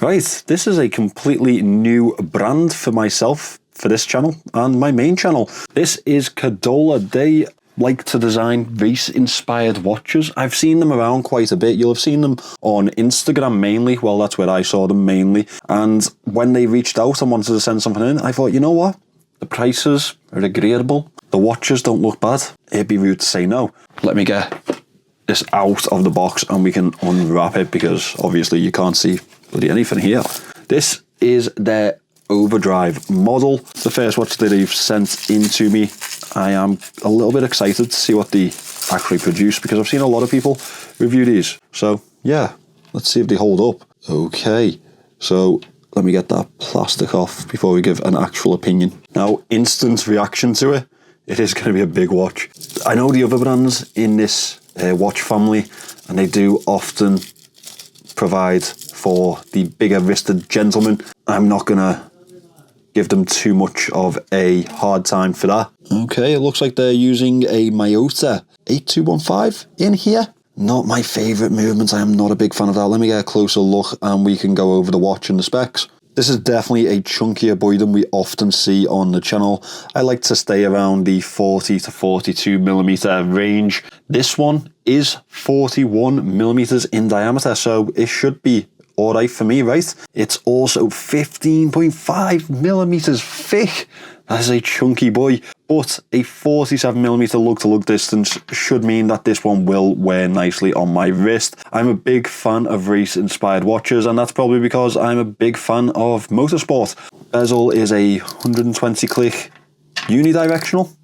Right, this is a completely new brand for myself, for this channel, and my main channel. This is Cadola. They like to design race-inspired watches. I've seen them around quite a bit. You'll have seen them on Instagram mainly. Well, that's where I saw them mainly. And when they reached out and wanted to send something in, I thought, you know what? The prices are agreeable. The watches don't look bad. It'd be rude to say no. Let me get this out of the box and we can unwrap it, because obviously you can't see bloody anything here. This is their Overdrive model. It's the first watch that they've sent in to me. I am a little bit excited to see what they actually produce, because I've seen a lot of people review these. So yeah, let's see if they hold up. Okay, so let me get that plastic off before we give an actual opinion. Now, instant reaction to it. It is going to be a big watch. I know the other brands in this watch family, and they do often provide for the bigger wristed gentlemen. I'm not going to give them too much of a hard time for that. Okay, it looks like they're using a Miyota 8215 in here. Not my favourite movement. I am not a big fan of that. Let me get a closer look and we can go over the watch and the specs. This is definitely a chunkier boy than we often see on the channel. I like to stay around the 40 to 42 millimeter range. This one is 41 millimeters in diameter, so it should be all right for me, right? It's also 15.5 millimeters thick. That is a chunky boy, but a 47 millimeter lug-to-lug distance should mean that this one will wear nicely on my wrist. I'm a big fan of race-inspired watches, and that's probably because I'm a big fan of motorsport. Bezel is a 120 click unidirectional.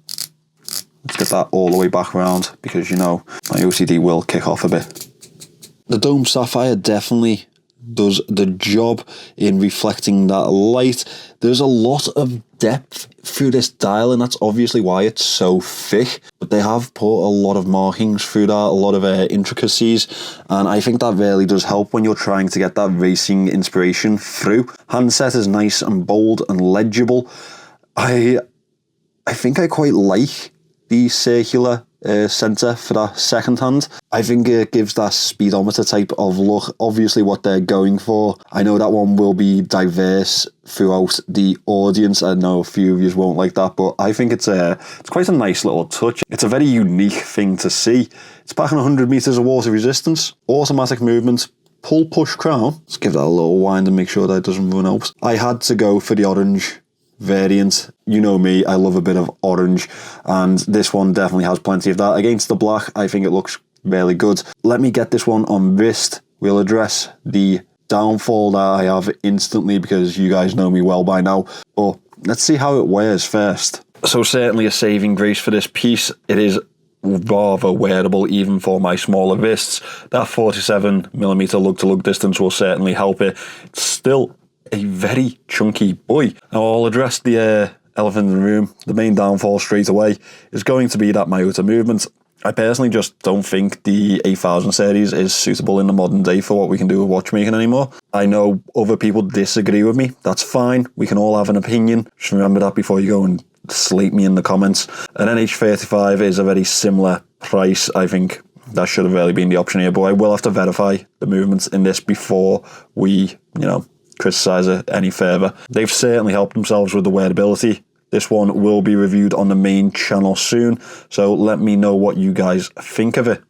Let's get that all the way back around, because you know my OCD will kick off a bit. The dome sapphire definitely does the job in reflecting that light. There's a lot of depth through this dial, and that's obviously why it's so thick, but they have put a lot of markings through that, a lot of intricacies, and I think that really does help when you're trying to get that racing inspiration through. Handset is nice and bold and legible. I think I quite like the circular center for that second hand. I think it gives that speedometer type of look, obviously what they're going for. I know that one will be diverse throughout the audience. I know a few of you won't like that, but I think it's quite a nice little touch. It's a very unique thing to see. It's packing 100 meters of water resistance, automatic movement, pull push crown. Let's give that a little wind and make sure that it doesn't run out. I had to go for the orange variant. You know me, I love a bit of orange, and this one definitely has plenty of that. Against the black, I think it looks really good. Let me get this one on wrist. We'll address the downfall that I have instantly, because you guys know me well by now, but let's see how it wears first. So certainly a saving grace for this piece. It is rather wearable even for my smaller wrists. That 47 millimeter lug-to-lug distance will certainly help it. It's still a very chunky boy. Now I'll address the elephant in the room. The main downfall straight away is going to be that Miyota movement. I personally just don't think the 8000 series is suitable in the modern day for what we can do with watchmaking anymore. I know other people disagree with me. That's fine. We can all have an opinion. Just remember that before you go and slate me in the comments. An NH35 is a very similar price. I think that should have really been the option here, but I will have to verify the movements in this before we, criticize it any further. They've certainly helped themselves with the wearability. This one will be reviewed on the main channel soon, so let me know what you guys think of it.